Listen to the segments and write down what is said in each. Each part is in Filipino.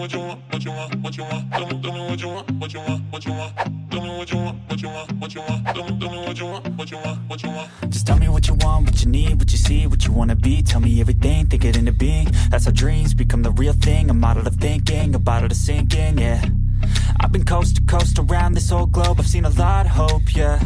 what you want, what you want, what you want. Tell me what you want, what you want, what you want. Tell me what you want, what you want, what you want. Tell me what you want, what you want, what you want. Just tell me what you want, what you need, what you see, what you wanna be. Tell me everything, think it into being. That's how dreams become the real thing. A model of thinking, a bottle to sink in, yeah. I've been coast to coast around this whole globe. I've seen a lot of hope, yeah.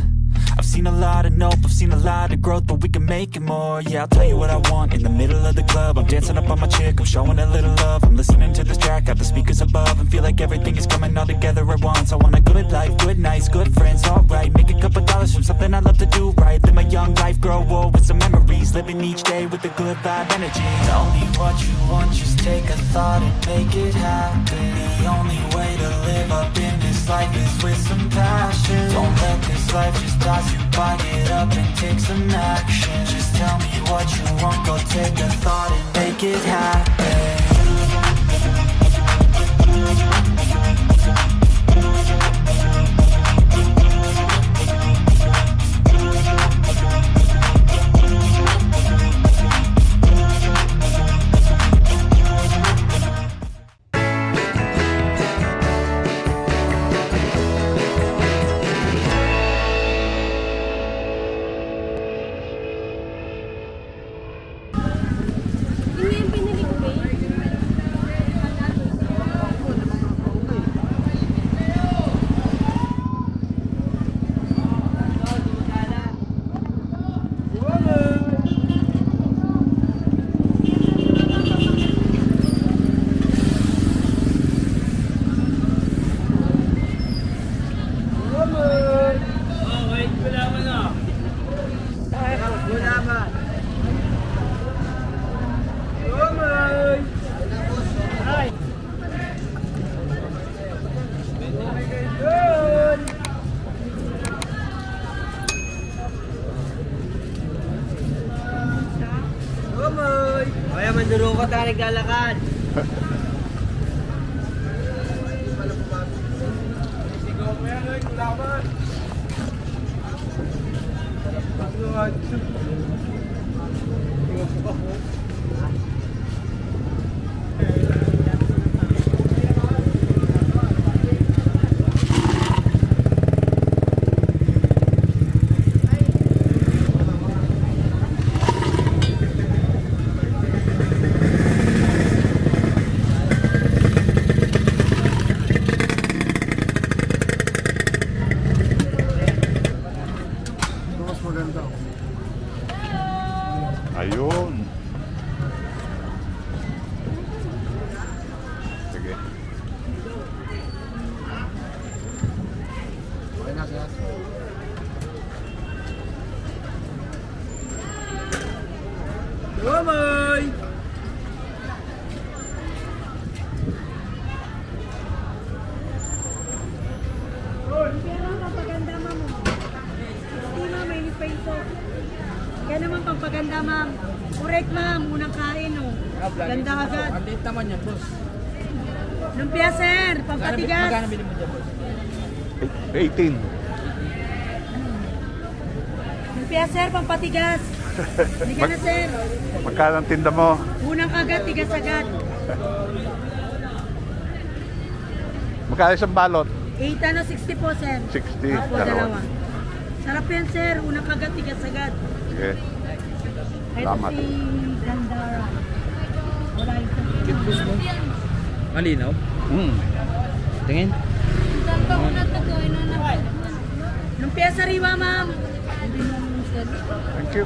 I've seen a lot of nope, I've seen a lot of growth, but we can make it more, yeah. I'll tell you what I want in the middle of the club. I'm dancing up on my chick, I'm showing a little love. I'm listening to this track, got the speakers above, and feel like everything is coming all together at once. I want a good life, good nights, good friends, alright. Make a couple dollars from something I love to do right. Live my young life, grow old with some memories. Living each day with a good vibe energy. Tell me what you want, just take a thought and make it happen. The only way to live up in this life is with some passion. Don't let this life just toss you by, get up and take some action. Just tell me what you want, go take a thought and make it happen. Kaya mandurukot na naglalakad. Sigaw mo yan, kulaban. Ayun. Sige. Okay na siya. Lumay! Pampaganda, ma'am. Hindi, ma'am, may peso. Kaya naman pampaganda, ma'am. Correct, ma'am. Unang kain, oh. Ganda agad. Ang date naman yan, boss. Lumpia, sir. Pampatigas. Magkano bilhin mo dyan, boss? 18. Lumpia, sir. Pampatigas. Hindi ka na, sir. Magkano ang tinda mo? Unang agad, tigas agad. Magkano isang balot? 60 po, sir. 60. Opo, dalawa. Sarap yan, sir. Unang agad, tigas agad. Sige. Ito Salamat. si Gandara. Wala ito. Malinaw? Tingin? Lumpia sariwa, ma'am. Thank you.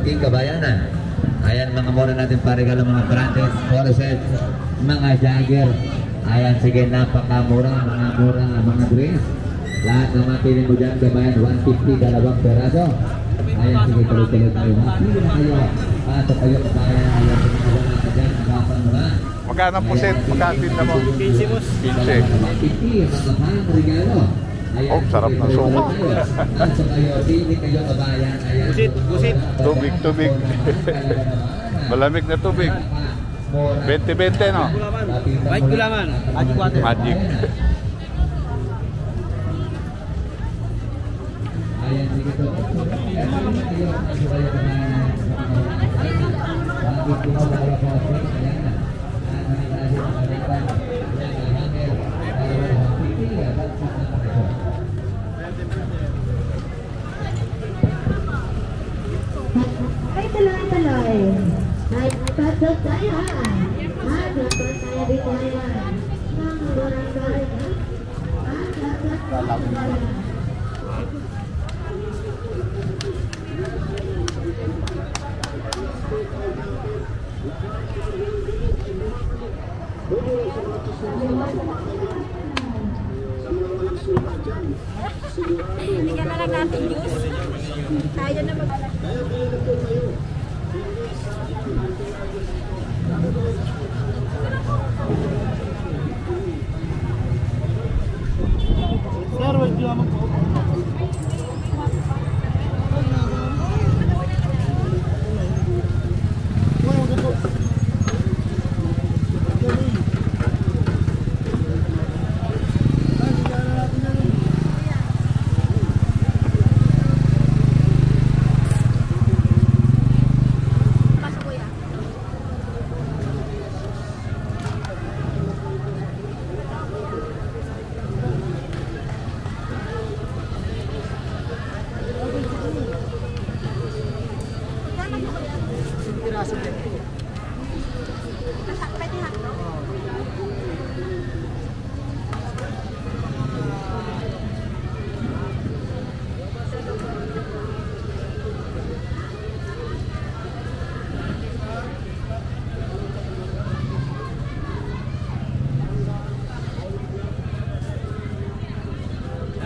Team Kabayanan. Ayan mga mura natin paregalo mga branches, corset, mga jagger. Ayan, sige, napakamura, mga mura, mga dress. Lahat ng mapili mo dyan, Kabayan, 150, dalawang peraso. Ayan, sige, tuloy-tuloy tayo. Mapili na kayo. Paso kayo, Kabayan. Ayan, tumagawa natin dyan, nakapang mura. Magkano ang pusit? Magkano tinda mo? 15 boss. 15. 150, mga mahal na regalo. Ayan, Oh, sarap sige, ng sumo. tuloy-tuloy tayo. Paso kayo, pili kayo, Kabayan. Ayan, Busit. Tubig, tubig. Malamig na tubig. 20-20, no? Baik gulaman. Aji kuate. Magic. Ayan, sige to. Ay, tuloy-tuloy. Ay, pasok tayo ha. Pasok tayo dito yan. Ang barangay ha. Pasok tayo. Bigyan na lang natin juice. Tayo na mag... Sir, baik gulaman po.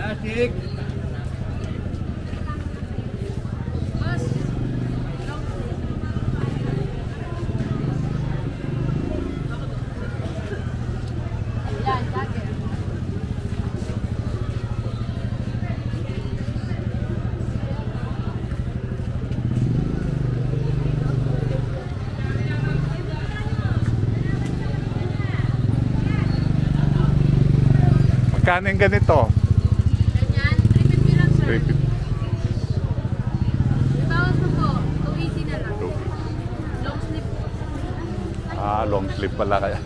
Asik. Magkano yung ganito? Ganyan, 350 lang sir. 350. Bawas mo po, 280 na lang. Long sleeve. Ah, long sleeve pala kaya.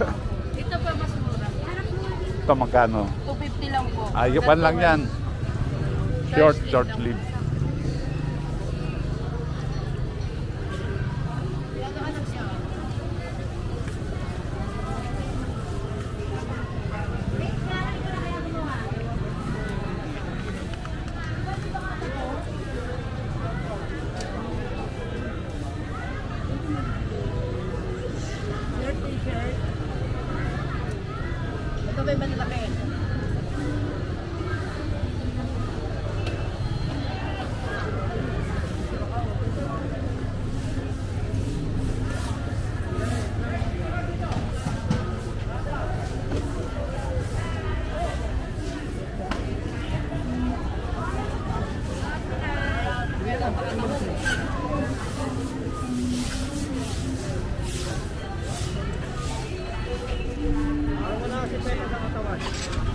Ito pa mas mura. Ito magkano? 250 lang po. Ayupan lang yan. Short sleeve. Shirt, t-shirt. Ito ba yung malalaki? Wala kasi pwede sa katawan.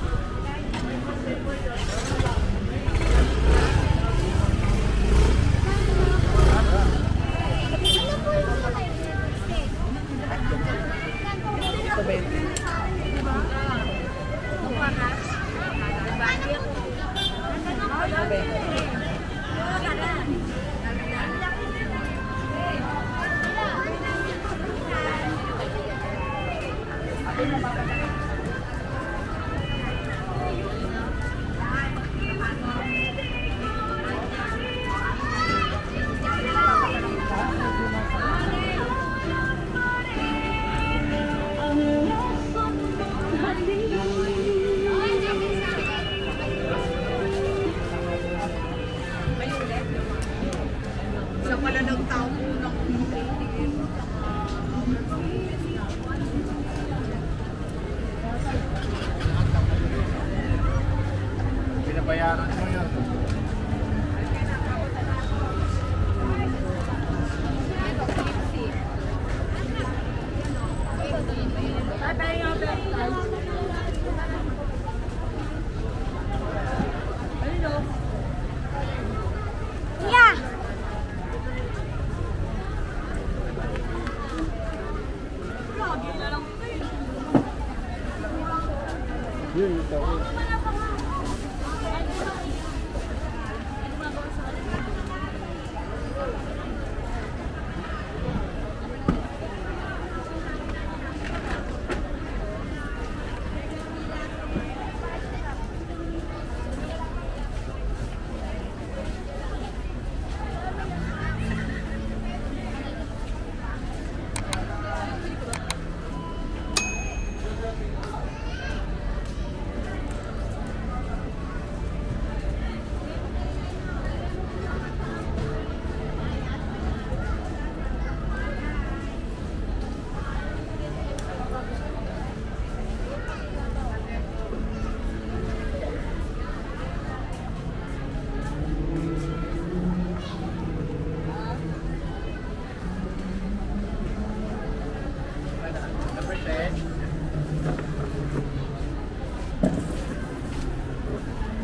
Yun, ito.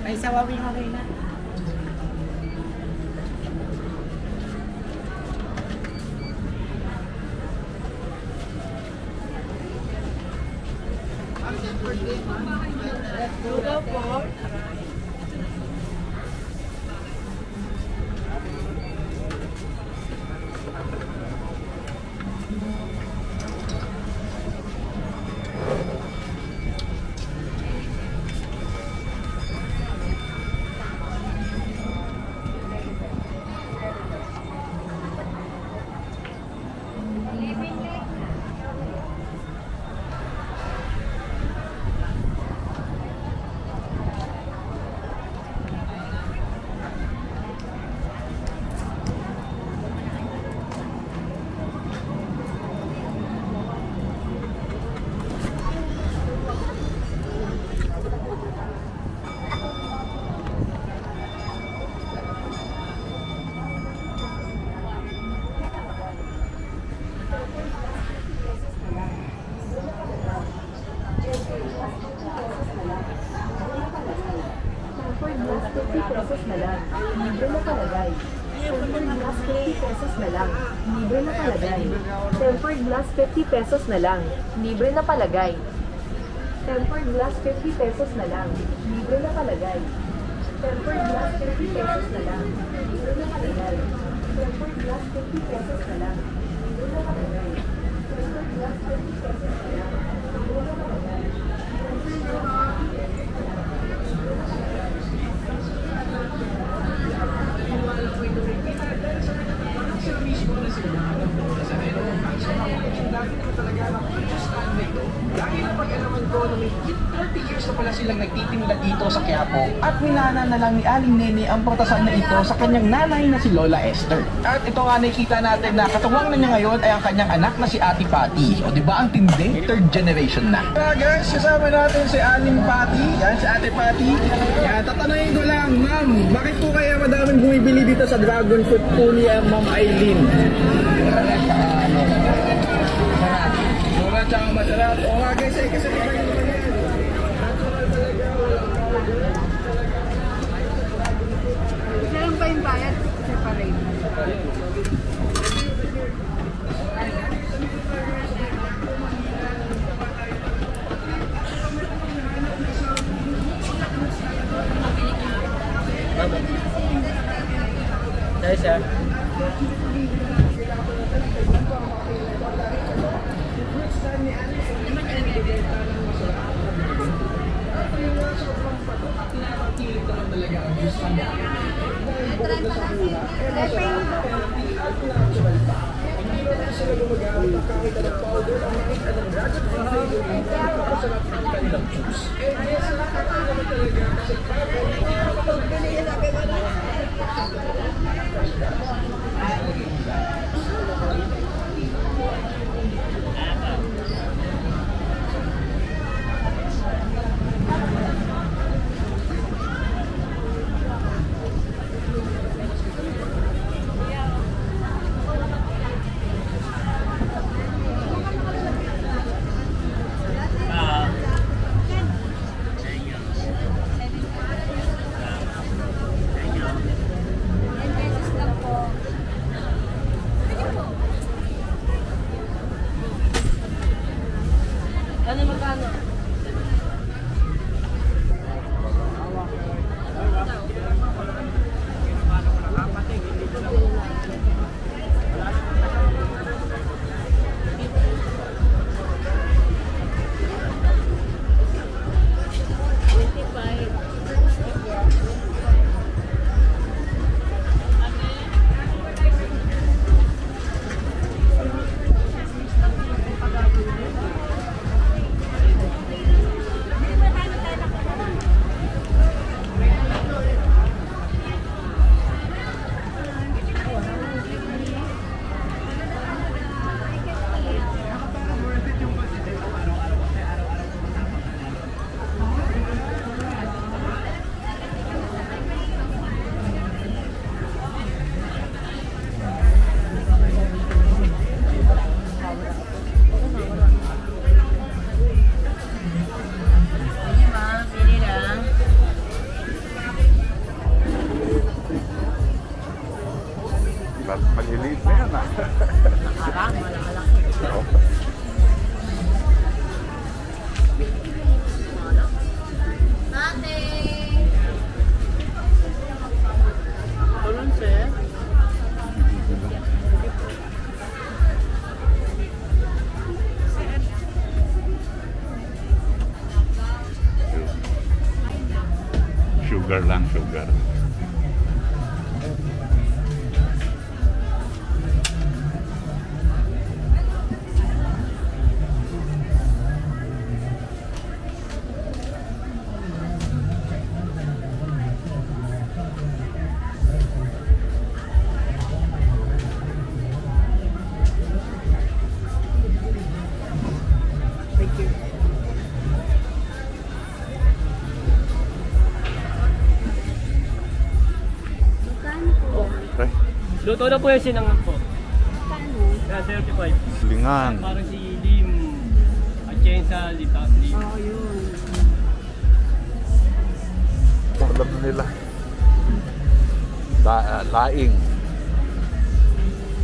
Ay, sawawing okay na. Hello po. Pesos na lang. Libre na palagay. Tempered glass 50 pesos na lang. Libre na palagay. Tempered glass 50 pesos na lang. Libre na palagay. Tempered glass 50 pesos na lang. Libre na palagay. Tempered glass 50 pesos na lang. Libre na palagay. Tempered glass 50 pesos na lang. Libre na palagay. Tempered glass 50 pesos na lang. Libre na palagay. Dahil napag-alaman ko na may 30 years na pala silang nagtitinda dito sa Quiapo at minana na lang ni Aling Nene ang pratasan na ito sa kanyang nanay na si Lola Esther. At ito nga nakikita natin na katuwang na niya ngayon ay ang kanyang anak na si Ate Patty. O diba ang tindi? Third generation na. Guys, kasama natin si Aling Patty. Yan, si Ate Patty. Yan, tatanungin ko lang, ma'am, bakit po kaya madaming bumibili dito sa Dragon Fruit po niya, Ma'am Aileen? Mura tsaka masarap. O nga guys, kasi Saan ba yung bayad? Separate. Guys, ah. Sugar lang, sugar. Okay. Luto na po yung sinangag po. Kaya 35. Lingan. Parang si Lim. Atienza, Lita. Oo, yun. Alam na nila. Laing.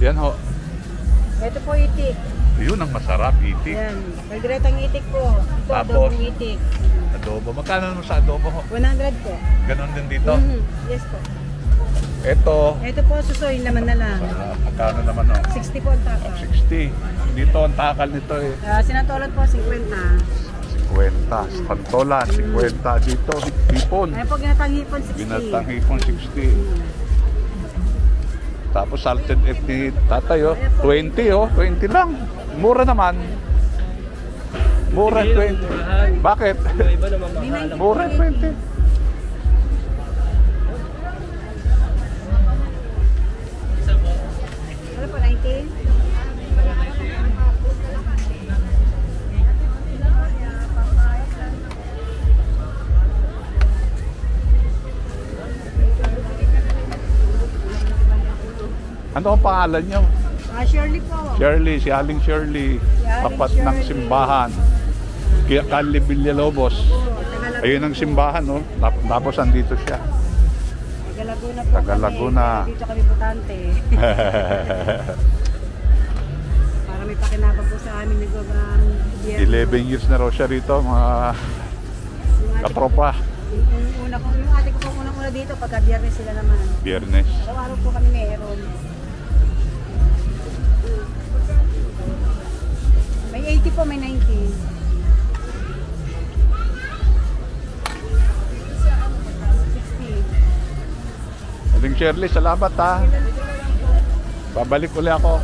Yan ho. Ito po itik. Yun ang masarap, itik. Yan. Kalderetang itik po. Ito, Tapos? adobong itik. Adobo. Magkano naman sa adobo ho? 100 po. Ganon din dito. Yes po. Ito. Ito po, susoy naman na lang. Magkano naman ho? 60 po ang takal. 60. Dito ang takal nito eh. Sinatolot po, 50. 50. Pantola, 50. Dito, hipon. Ayan po, ginatang hipon, 60. Binatang hipon, 60. Tapos salted egg ni tatay oh. 20 oh. 20 lang. Mura naman. Mura 20. Bakit? Iba naman mahal. Mura 20. Ano po, 19? Ano ang pangalan niyo? Shirley po. Shirley, si Aling Shirley. Tapat ng simbahan. Calle Villalobos. Ayun ang simbahan, no? Tapos andito siya. Taga Laguna po Taga Laguna. kami. Dito kami butante. Para may pakinabang po sa amin. 11 years na raw siya rito, mga katropa. Yung ate ko po unang-una dito, pagka biyernes sila naman. Biyernes. Araw-araw po kami meron. May 80 po, may 90. Aling Shirley, salamat ha. Babalik ulit ako.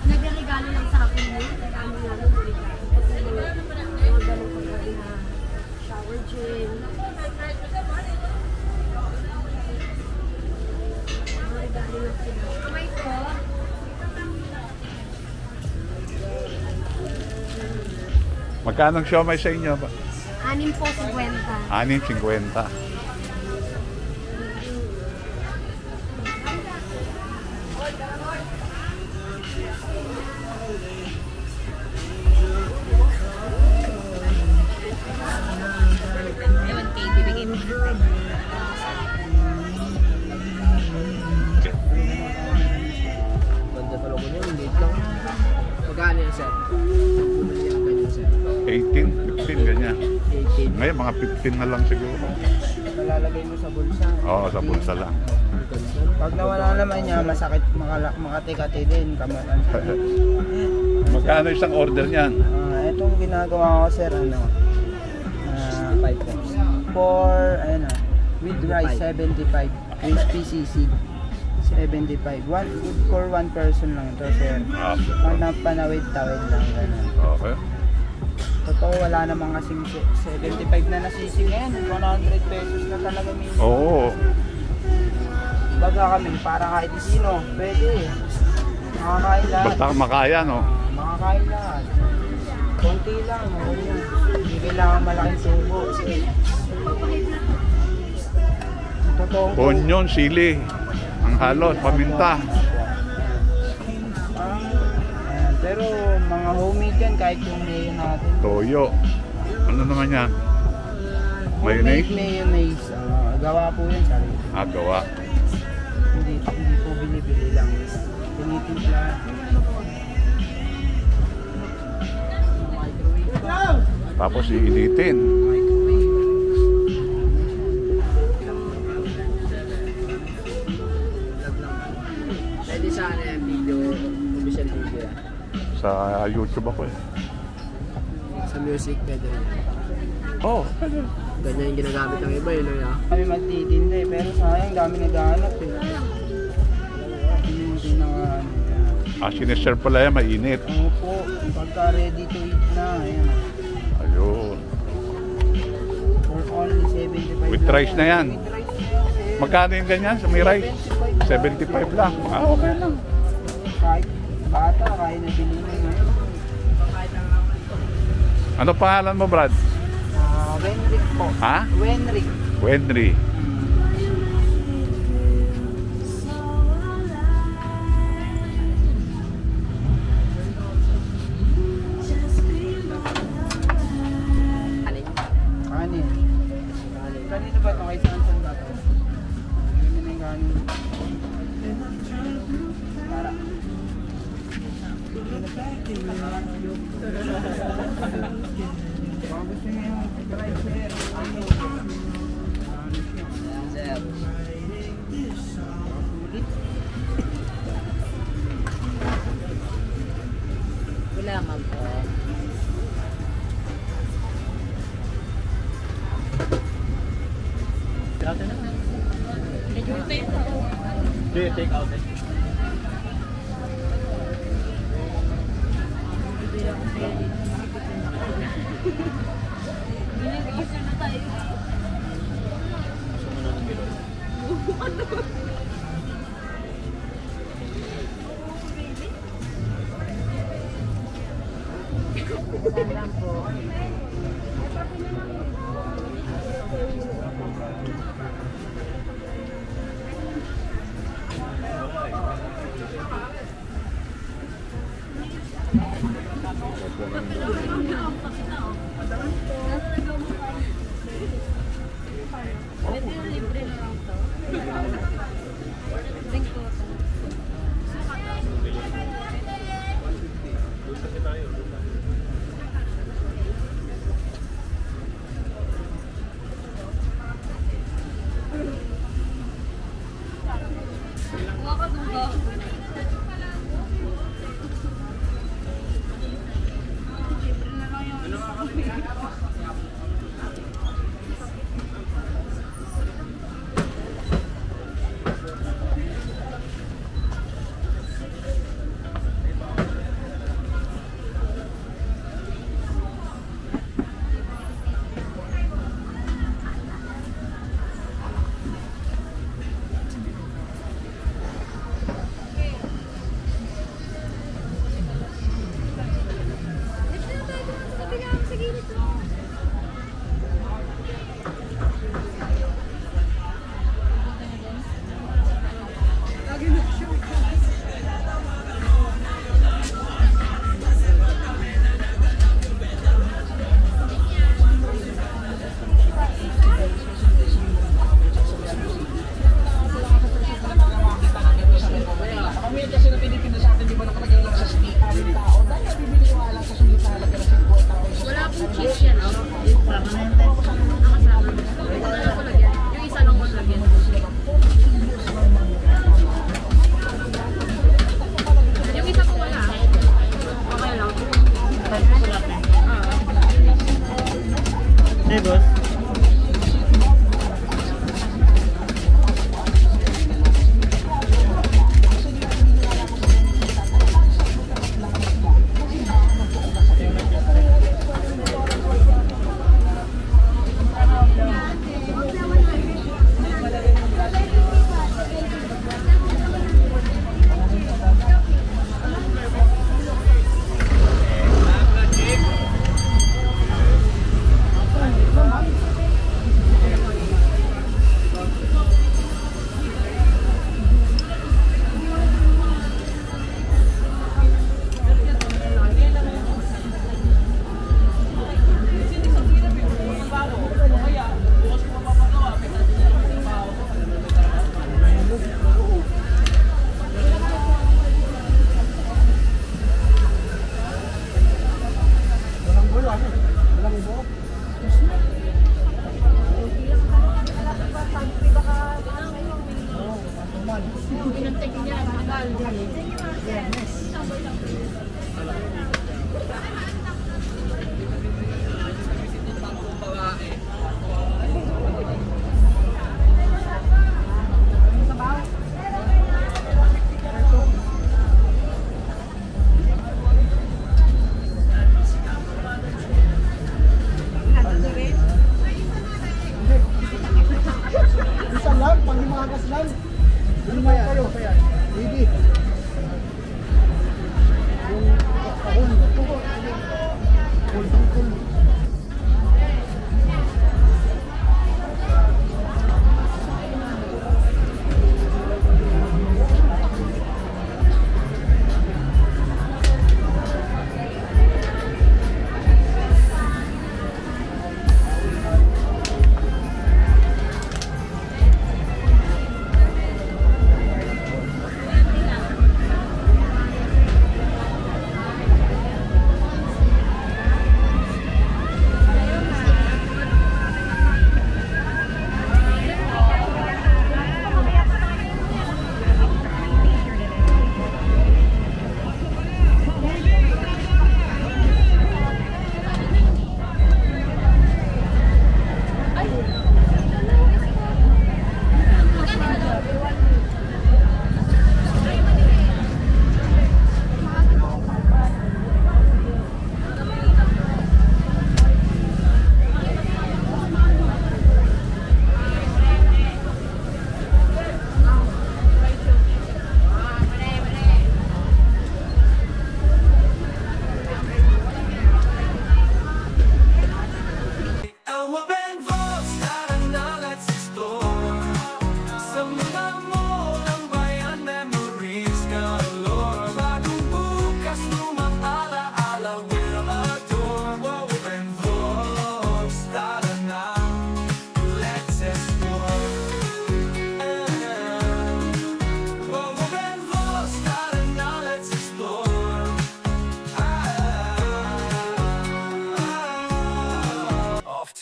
Nagregalo lang sa akin yun. Kami nga lang regalo. Mga ganun ko na shower gel. Regalo lang sila. May po. Magkano ang siomay sa inyo ba? 6 po, 50. 6.50. Ewan kay bibigay mo. Ganda talaga niya, liit lang. Magkano yan, sir? 18, 15, ganyan. 18. Ngayon, mga 15 na lang siguro. Nalalagay mo sa bulsa. Oo, sa bulsa lang. Pag nawala naman niya, masakit, makati-kati din. Kamaran. Magkano isang order niyan? Itong ginagawa ko, sir, 5 cups. With rice, 75. Crispy sisig, 75. Good for one person lang ito, sir. Panawid-tawid lang. Ganun. Okay. Totoo, wala namang kasing 75 na nasisig ngayon. 100 pesos na talaga minimum. Oo. Baga kami, para kahit sino, pwede. Makakain lahat. Basta makaya, no? Makakain lahat. Konti lang, hindi kailangan malaking tubo. Totoo. Onion, sili. Ang halos, paminta. Ayan, pero mga homemade yan, kahit yung mayo natin. Toyo. Ano naman yan? Mayonnaise? Mayonnaise. Gawa po yan, sarili. Gawa. Hindi po binibili lang. Tinitimpla. Tapos iinitin. Pwede sana yung video, official video. Sa YouTube ako eh. Sa music, pwede rin. Oh, Ganyan yung ginagamit ng iba yun. Kami magtitinda eh, pero sayang dami naghahanap eh. Hindi na siniserve pala yan, mainit. ano po, pagka ready to eat na, ayan. Ayun. For only 75 With rice na yan. With rice na yan. Magkano yung ganyan sa may rice? 75 lang. Okay lang. Kahit bata, kaya na bilhin na ngayon. Ano pangalan mo, Brad? Wenrick po. Ha? Wenrick. Wenry. Kanin. Kanino ba ito? Kay Sansan ba ito? Hindi na yung kanin. Para. Baka gusto niya yung drive sir. Sir. Wala man po. Do you take out it? bagas lang. Ano ba yan? Ano ba yan? Baby. Yung kahon. Kul.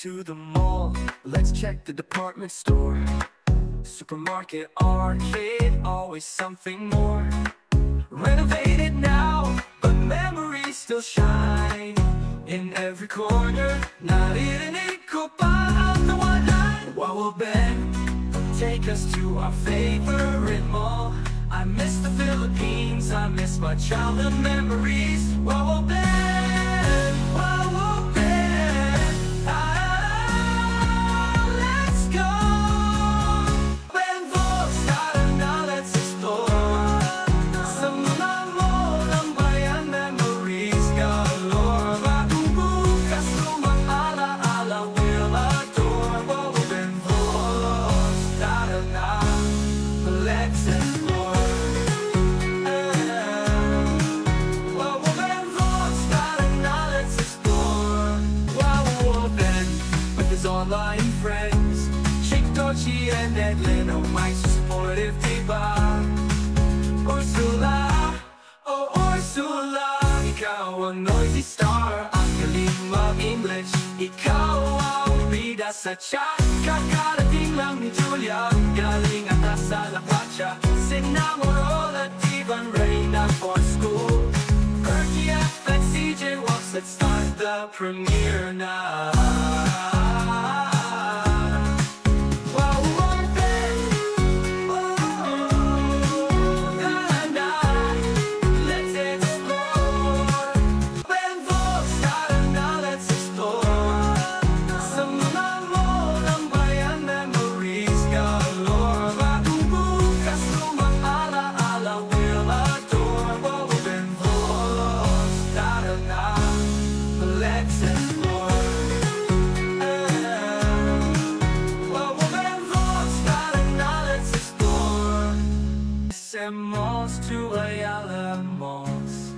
To the mall, let's check the department store. Supermarket, arcade, always something more. Renovated now, but memories still shine. In every corner, naririnig ko pa ang tawanan. Wawaben, take us to our favorite mall. I miss the Philippines, I miss my childhood memories. Wawaben, Wawaben. Online friends, Chick Dochi and Edlin, oh my supportive diba. Ursula, oh Ursula, ikaw ang noisy star, ang galing mag-English. Ikaw ang bida sa chat, kakarating lang ni Julia, galing at sa La Pacha. Sinamorol at Ivan Reyna for school. Erky F and CJ Walks, let's start the premiere now. Malls to Ayala Malls.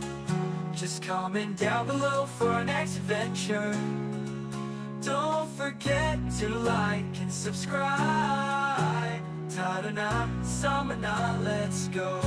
Just comment down below for our next adventure. Don't forget to like and subscribe. Tara na, sama na, let's go.